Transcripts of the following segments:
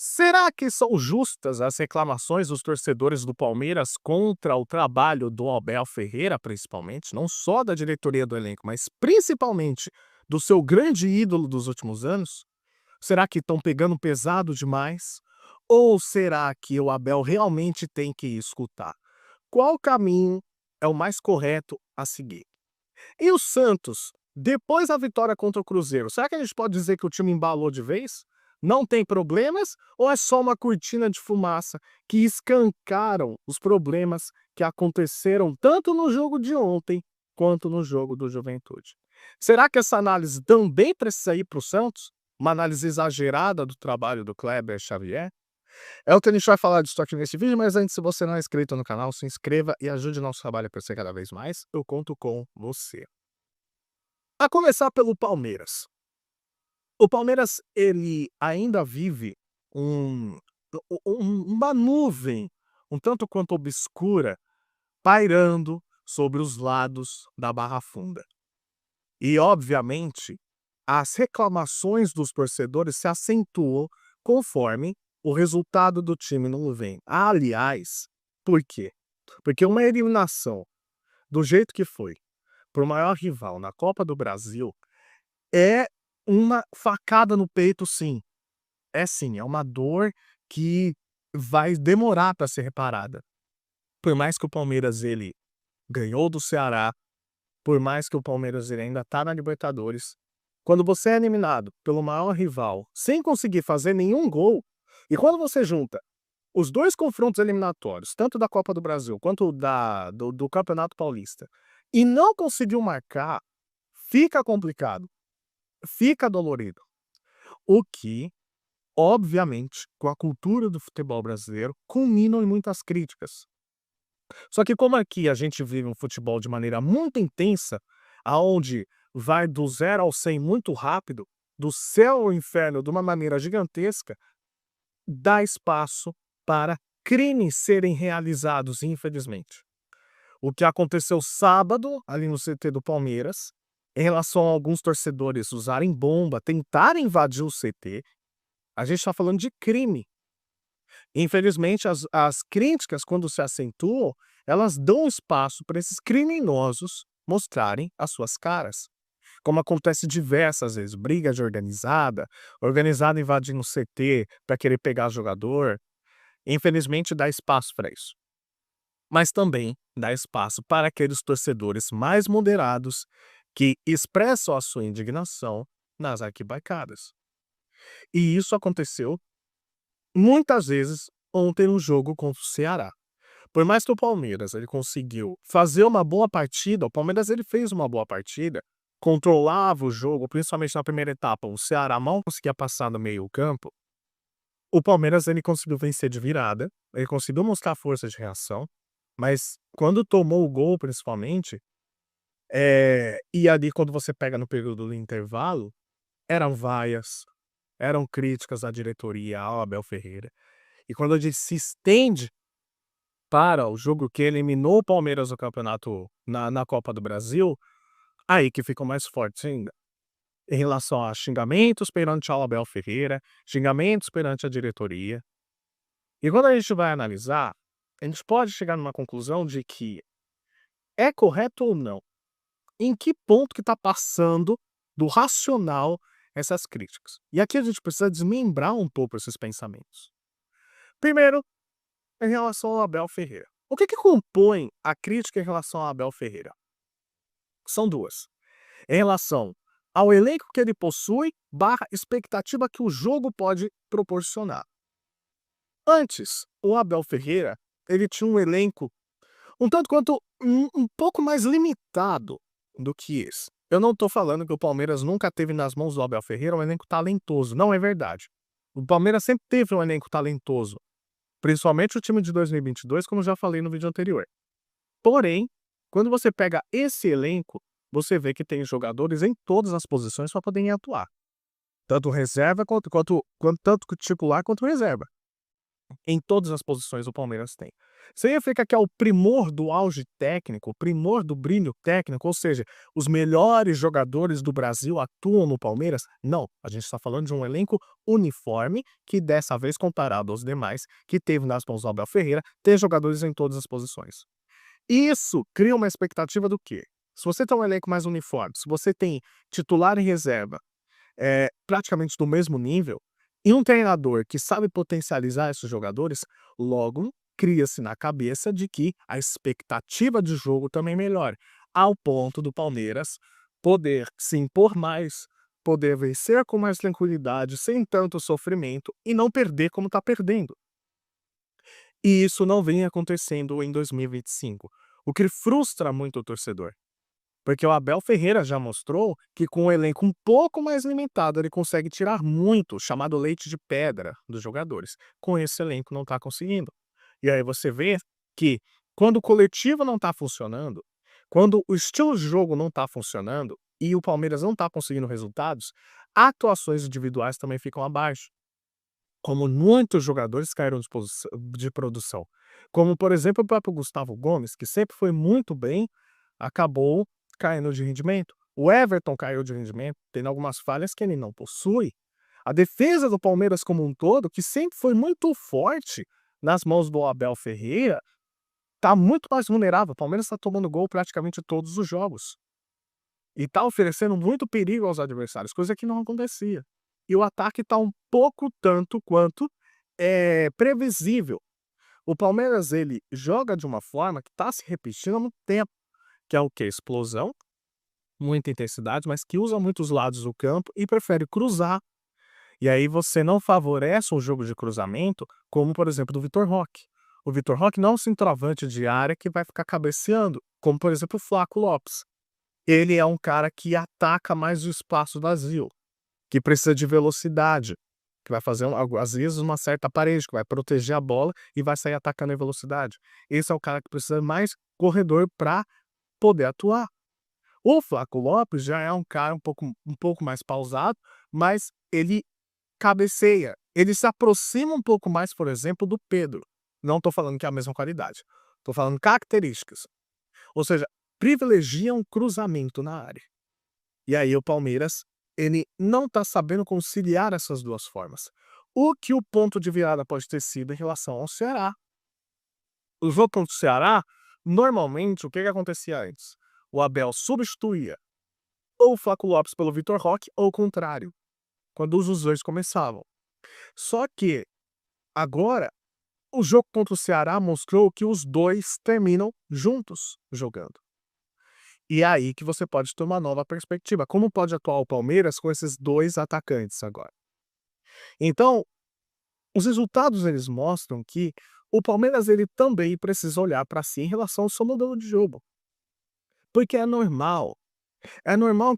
Será que são justas as reclamações dos torcedores do Palmeiras contra o trabalho do Abel Ferreira, principalmente, não só da diretoria do elenco, mas principalmente do seu grande ídolo dos últimos anos? Será que estão pegando pesado demais? Ou será que o Abel realmente tem que escutar? Qual caminho é o mais correto a seguir? E o Santos, depois da vitória contra o Cruzeiro, será que a gente pode dizer que o time embalou de vez? Não tem problemas ou é só uma cortina de fumaça que escancaram os problemas que aconteceram tanto no jogo de ontem quanto no jogo do Juventude? Será que essa análise também precisa ir para o Santos? Uma análise exagerada do trabalho do Kleber Xavier? É o que a gente vai falar disso aqui nesse vídeo, mas antes, se você não é inscrito no canal, se inscreva e ajude o nosso trabalho a crescer cada vez mais. Eu conto com você. A começar pelo Palmeiras. O Palmeiras, ele ainda vive um uma nuvem um tanto quanto obscura pairando sobre os lados da Barra Funda. E, obviamente, as reclamações dos torcedores se acentuam conforme o resultado do time não vem. Aliás, por quê? Porque uma eliminação do jeito que foi, para o maior rival na Copa do Brasil, é uma facada no peito, sim. É sim, é uma dor que vai demorar para ser reparada. Por mais que o Palmeiras ele ganhou do Ceará, por mais que o Palmeiras ele ainda tá na Libertadores, quando você é eliminado pelo maior rival sem conseguir fazer nenhum gol, e quando você junta os 2 confrontos eliminatórios, tanto da Copa do Brasil quanto do Campeonato Paulista, e não conseguiu marcar, fica complicado, fica dolorido. O que, obviamente, com a cultura do futebol brasileiro, culminam em muitas críticas. Só que como aqui a gente vive um futebol de maneira muito intensa, aonde vai do 0 ao 100 muito rápido, do céu ao inferno de uma maneira gigantesca, dá espaço para crimes serem realizados, infelizmente. O que aconteceu sábado, ali no CT do Palmeiras, em relação a alguns torcedores usarem bomba, tentarem invadir o CT, a gente está falando de crime. Infelizmente, as críticas, quando se acentuam, elas dão espaço para esses criminosos mostrarem as suas caras. Como acontece diversas vezes, briga de organizada invadindo o CT para querer pegar jogador. Infelizmente, dá espaço para isso. Mas também dá espaço para aqueles torcedores mais moderados que expressam a sua indignação nas arquibancadas. E isso aconteceu muitas vezes ontem no jogo contra o Ceará. Por mais que o Palmeiras ele conseguiu fazer uma boa partida, o Palmeiras ele fez uma boa partida, controlava o jogo, principalmente na primeira etapa, o Ceará mal conseguia passar no meio-campo. O Palmeiras ele conseguiu vencer de virada, ele conseguiu mostrar força de reação, mas quando tomou o gol, principalmente, e ali quando você pega no período do intervalo, eram vaias, eram críticas à diretoria, ao Abel Ferreira. E quando a gente se estende para o jogo que eliminou o Palmeiras no campeonato na Copa do Brasil, aí que ficam mais fortes ainda. Em relação a xingamentos perante ao Abel Ferreira, xingamentos perante a diretoria. E quando a gente vai analisar, a gente pode chegar numa conclusão de que é correto ou não? Em que ponto que está passando do racional essas críticas? E aqui a gente precisa desmembrar um pouco esses pensamentos. Primeiro, em relação ao Abel Ferreira. O que compõe a crítica em relação ao Abel Ferreira? São duas. Em relação ao elenco que ele possui, barra expectativa que o jogo pode proporcionar. Antes, o Abel Ferreira, ele tinha um elenco um tanto quanto um pouco mais limitado do que esse. Eu não estou falando que o Palmeiras nunca teve nas mãos do Abel Ferreira um elenco talentoso, não é verdade. O Palmeiras sempre teve um elenco talentoso, principalmente o time de 2022, como já falei no vídeo anterior. Porém, quando você pega esse elenco, você vê que tem jogadores em todas as posições para poderem atuar. Tanto reserva tanto titular quanto reserva. Em todas as posições o Palmeiras tem. Significa que é o primor do auge técnico, o primor do brilho técnico, ou seja, os melhores jogadores do Brasil atuam no Palmeiras? Não, a gente está falando de um elenco uniforme que dessa vez, comparado aos demais, que teve nas mãos do Abel Ferreira, tem jogadores em todas as posições. Isso cria uma expectativa do quê? Se você tem um elenco mais uniforme, se você tem titular e reserva praticamente do mesmo nível, e um treinador que sabe potencializar esses jogadores, logo cria-se na cabeça de que a expectativa de jogo também melhora, ao ponto do Palmeiras poder se impor mais, poder vencer com mais tranquilidade, sem tanto sofrimento e não perder como está perdendo. E isso não vem acontecendo em 2025, o que frustra muito o torcedor. Porque o Abel Ferreira já mostrou que com um elenco um pouco mais limitado ele consegue tirar muito, chamado leite de pedra, dos jogadores. Com esse elenco não está conseguindo. E aí você vê que quando o coletivo não está funcionando, quando o estilo de jogo não está funcionando e o Palmeiras não está conseguindo resultados, atuações individuais também ficam abaixo. Como muitos jogadores caíram de produção. Como, por exemplo, o próprio Gustavo Gomes, que sempre foi muito bem, acabou caindo de rendimento. O Everton caiu de rendimento, tendo algumas falhas que ele não possui. A defesa do Palmeiras como um todo, que sempre foi muito forte nas mãos do Abel Ferreira, está muito mais vulnerável. O Palmeiras está tomando gol praticamente todos os jogos. E está oferecendo muito perigo aos adversários, coisa que não acontecia. E o ataque está um pouco tanto quanto previsível. O Palmeiras ele joga de uma forma que está se repetindo há muito tempo, que é o quê? Explosão, muita intensidade, mas que usa muitos lados do campo e prefere cruzar. E aí você não favorece um jogo de cruzamento, como por exemplo do Vitor Roque. O Vitor Roque não é um centroavante de área que vai ficar cabeceando, como por exemplo o Flaco Lopes. Ele é um cara que ataca mais o espaço vazio, que precisa de velocidade, que vai fazer às vezes uma certa parede, que vai proteger a bola e vai sair atacando em velocidade. Esse é o cara que precisa mais corredor para poder atuar. O Flaco Lopes já é um cara um pouco mais pausado, mas ele cabeceia. Ele se aproxima um pouco mais, por exemplo, do Pedro. Não estou falando que é a mesma qualidade. Estou falando características. Ou seja, privilegia um cruzamento na área. E aí o Palmeiras, ele não está sabendo conciliar essas duas formas. O que o ponto de virada pode ter sido em relação ao Ceará. O jogo contra o Ceará, normalmente, o que acontecia antes? O Abel substituía ou o Flaco Lopes pelo Vitor Roque, ou o contrário, quando os dois começavam. Só que, agora, o jogo contra o Ceará mostrou que os dois terminam juntos jogando. E é aí que você pode ter uma nova perspectiva. Como pode atuar o Palmeiras com esses dois atacantes agora? Então, os resultados eles mostram que o Palmeiras ele também precisa olhar para si em relação ao seu modelo de jogo. Porque é normal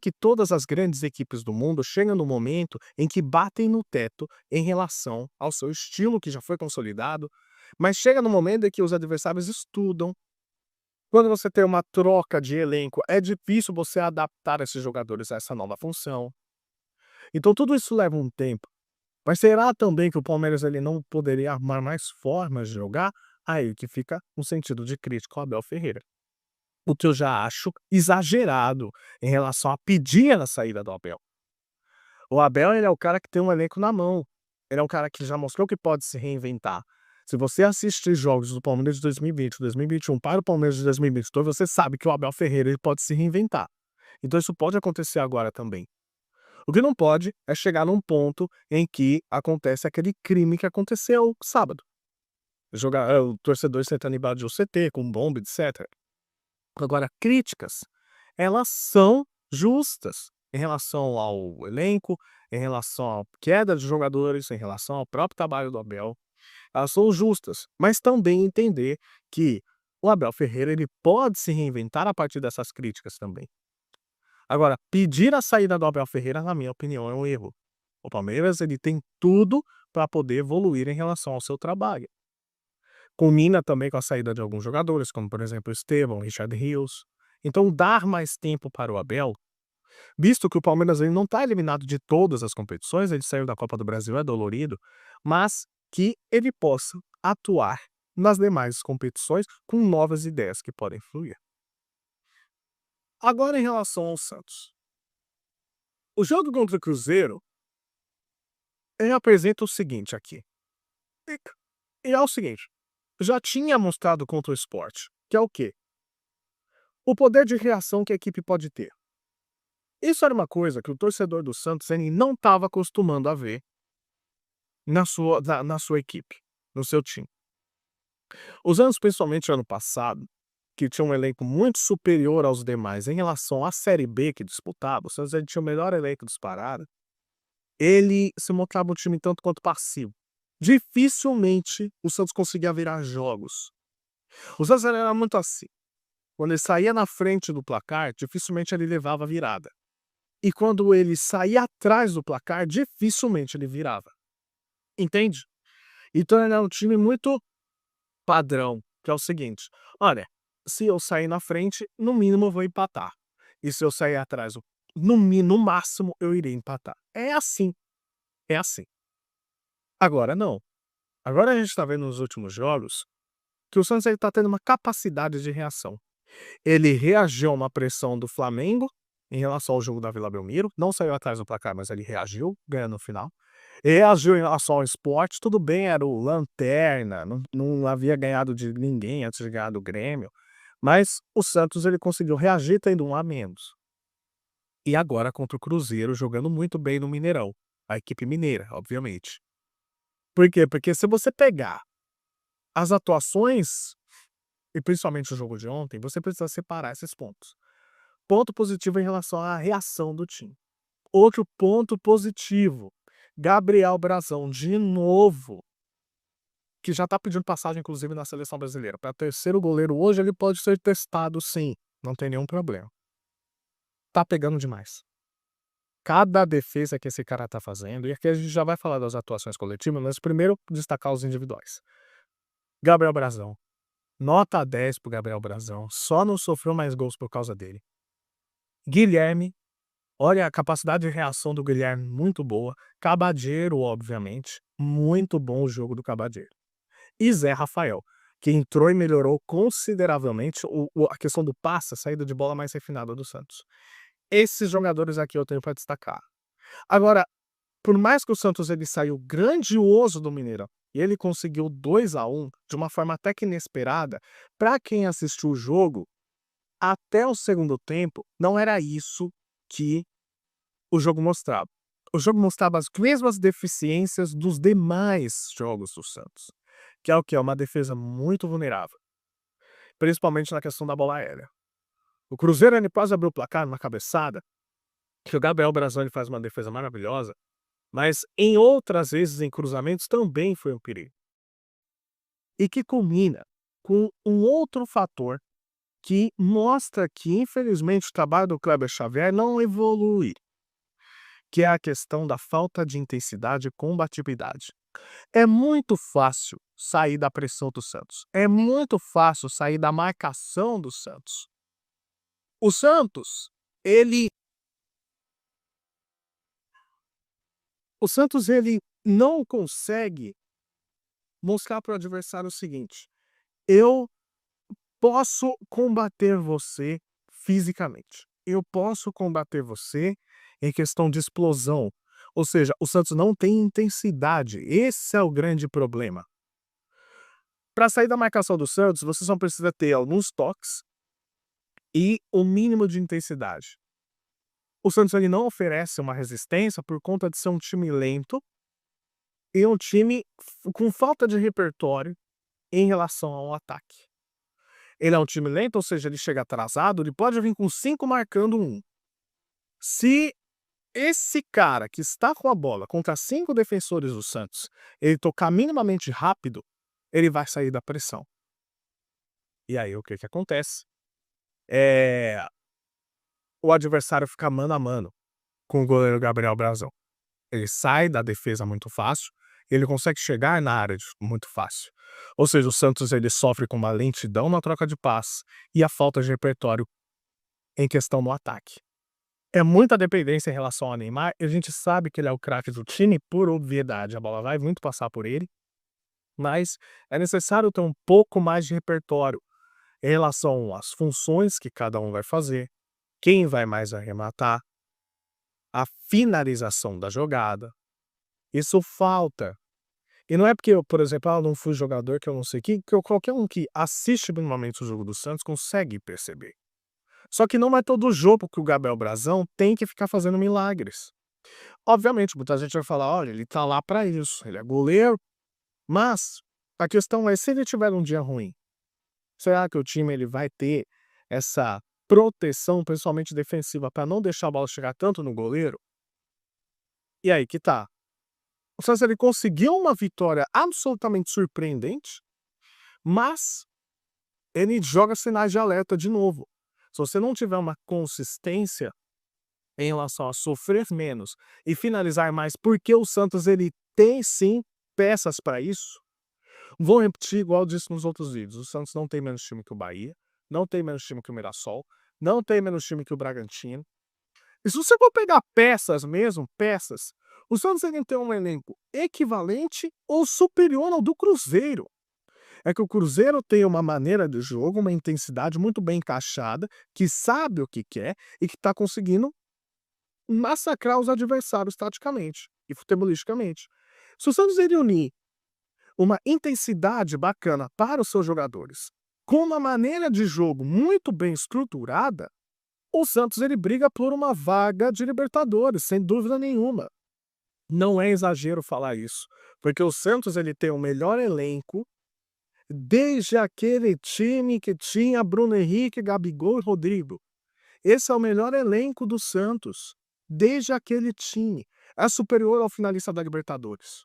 que todas as grandes equipes do mundo cheguem no momento em que batem no teto em relação ao seu estilo que já foi consolidado, mas chega no momento em que os adversários estudam. Quando você tem uma troca de elenco, é difícil você adaptar esses jogadores a essa nova função. Então tudo isso leva um tempo. Mas será também que o Palmeiras ele não poderia arrumar mais formas de jogar? Aí que fica um sentido de crítica ao Abel Ferreira. O que eu já acho exagerado em relação a pedir a saída do Abel. O Abel ele é o cara que tem um elenco na mão. Ele é um cara que já mostrou que pode se reinventar. Se você assistir jogos do Palmeiras de 2020, 2021 para o Palmeiras de 2022, você sabe que o Abel Ferreira ele pode se reinventar. Então isso pode acontecer agora também. O que não pode é chegar num ponto em que acontece aquele crime que aconteceu sábado. O torcedor sentando embaixo de um CT com bomba, etc. Agora, críticas, elas são justas em relação ao elenco, em relação à queda de jogadores, em relação ao próprio trabalho do Abel. Elas são justas, mas também entender que o Abel Ferreira ele pode se reinventar a partir dessas críticas também. Agora, pedir a saída do Abel Ferreira, na minha opinião, é um erro. O Palmeiras ele tem tudo para poder evoluir em relação ao seu trabalho. Culmina também com a saída de alguns jogadores, como por exemplo o Estevão, Richard Rios. Então, dar mais tempo para o Abel, visto que o Palmeiras ele não está eliminado de todas as competições, ele saiu da Copa do Brasil, é dolorido, mas que ele possa atuar nas demais competições com novas ideias que podem fluir. Agora em relação ao Santos. O jogo contra o Cruzeiro, ele apresenta o seguinte aqui. E é o seguinte, já tinha mostrado contra o Sport, que é o quê? O poder de reação que a equipe pode ter. Isso era uma coisa que o torcedor do Santos ele não estava acostumando a ver na sua equipe, no seu time. Os anos, principalmente ano passado, que tinha um elenco muito superior aos demais em relação à Série B que disputava, o Santos ele tinha o melhor elenco disparado, ele se mostrava um time tanto quanto passivo. Dificilmente o Santos conseguia virar jogos. O Santos era muito assim. Quando ele saía na frente do placar, dificilmente ele levava a virada. E quando ele saía atrás do placar, dificilmente ele virava. Entende? Então ele era um time muito padrão, que é o seguinte: olha, se eu sair na frente, no mínimo eu vou empatar. E se eu sair atrás, no máximo eu irei empatar. É assim. É assim. Agora não. Agora a gente está vendo nos últimos jogos que o Santos está tendo uma capacidade de reação. Ele reagiu a uma pressão do Flamengo em relação ao jogo da Vila Belmiro, não saiu atrás do placar, mas ele reagiu, ganhando no final. Reagiu em relação ao Sport, tudo bem, era o lanterna, não havia ganhado de ninguém antes de ganhar do Grêmio, mas o Santos ele conseguiu reagir tendo um a menos. E agora contra o Cruzeiro, jogando muito bem no Mineirão, a equipe mineira, obviamente. Por quê? Porque se você pegar as atuações, e principalmente o jogo de ontem, você precisa separar esses pontos. Ponto positivo em relação à reação do time. Outro ponto positivo, Gabriel Brazão, de novo, que já tá pedindo passagem, inclusive, na seleção brasileira. Para terceiro goleiro hoje, ele pode ser testado, sim, não tem nenhum problema. Tá pegando demais. Cada defesa que esse cara tá fazendo, e aqui a gente já vai falar das atuações coletivas, mas primeiro destacar os individuais. Gabriel Brazão. Nota 10 pro Gabriel Brazão. Só não sofreu mais gols por causa dele. Guilherme. Olha, a capacidade de reação do Guilherme muito boa. Cabadeiro, obviamente. Muito bom o jogo do Cabadeiro. E Zé Rafael, que entrou e melhorou consideravelmente a questão do passe, a saída de bola mais refinada do Santos. Esses jogadores aqui eu tenho para destacar. Agora, por mais que o Santos ele saiu grandioso do Mineirão e ele conseguiu 2-1 de uma forma até que inesperada, para quem assistiu o jogo, até o segundo tempo, não era isso que o jogo mostrava. O jogo mostrava as mesmas deficiências dos demais jogos do Santos, que é o que? É uma defesa muito vulnerável, principalmente na questão da bola aérea. O Cruzeiro ele quase abriu o placar numa cabeçada, que o Gabriel Brazão ele faz uma defesa maravilhosa, mas em outras vezes em cruzamentos também foi um perigo. E que culmina com um outro fator que mostra que, infelizmente, o trabalho do Kleber Xavier não evolui, que é a questão da falta de intensidade e combatividade. É muito fácil sair da pressão do Santos. É muito fácil sair da marcação do Santos. O Santos, ele o Santos ele não consegue mostrar para o adversário o seguinte: eu posso combater você fisicamente. Eu posso combater você em questão de explosão. Ou seja, o Santos não tem intensidade. Esse é o grande problema. Para sair da marcação do Santos, você só precisa ter alguns toques e o mínimo de intensidade. O Santos ele não oferece uma resistência por conta de ser um time lento e um time com falta de repertório em relação ao ataque. Ele é um time lento, ou seja, ele chega atrasado, ele pode vir com 5 marcando um. Se esse cara que está com a bola contra 5 defensores do Santos, ele tocar minimamente rápido, ele vai sair da pressão. E aí o que que acontece? O adversário fica mano a mano com o goleiro Gabriel Brazão. Ele sai da defesa muito fácil, ele consegue chegar na área muito fácil. Ou seja, o Santos ele sofre com uma lentidão na troca de passe e a falta de repertório em questão no ataque. É muita dependência em relação ao Neymar, e a gente sabe que ele é o craque do time por obviedade, a bola vai muito passar por ele, Mas é necessário ter um pouco mais de repertório em relação às funções que cada um vai fazer, quem vai mais arrematar, a finalização da jogada. Isso falta. E não é porque eu, por exemplo, não fui jogador que eu não sei o que qualquer um que assiste minimamente o jogo do Santos consegue perceber. Só que não é todo jogo que o Gabriel Brazão tem que ficar fazendo milagres. Obviamente, muita gente vai falar: "Olha, ele tá lá pra isso, ele é goleiro", mas a questão é, se ele tiver um dia ruim, será que o time ele vai ter essa proteção, principalmente defensiva, para não deixar a bola chegar tanto no goleiro? E aí que tá. O Santos ele conseguiu uma vitória absolutamente surpreendente, mas ele joga sinais de alerta de novo. Se você não tiver uma consistência em relação a sofrer menos e finalizar mais, porque o Santos ele tem sim peças para isso. Vou repetir igual eu disse nos outros vídeos: o Santos não tem menos time que o Bahia, não tem menos time que o Mirassol, não tem menos time que o Bragantino. E se você for pegar peças mesmo, peças, o Santos ele tem um elenco equivalente ou superior ao do Cruzeiro. É que o Cruzeiro tem uma maneira de jogo, uma intensidade muito bem encaixada, que sabe o que quer e que está conseguindo massacrar os adversários taticamente e futebolisticamente. Se o Santos ele unir uma intensidade bacana para os seus jogadores, com uma maneira de jogo muito bem estruturada, o Santos ele briga por uma vaga de Libertadores, sem dúvida nenhuma. Não é exagero falar isso, porque o Santos ele tem o melhor elenco desde aquele time que tinha Bruno Henrique, Gabigol e Rodrigo. Esse é o melhor elenco do Santos, desde aquele time. É superior ao finalista da Libertadores.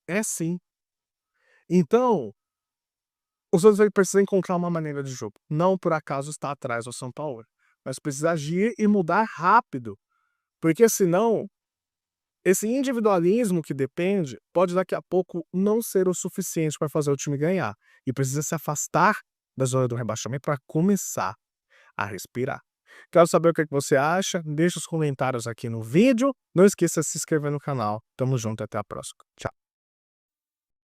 É sim. Então, o Santos ele precisa encontrar uma maneira de jogo. Não por acaso está atrás do São Paulo, mas precisa agir e mudar rápido, porque senão esse individualismo que depende pode daqui a pouco não ser o suficiente para fazer o time ganhar e precisa se afastar da zona do rebaixamento para começar a respirar. Quero saber o que você acha, deixa os comentários aqui no vídeo, não esqueça de se inscrever no canal. Tamo junto, até a próxima. Tchau.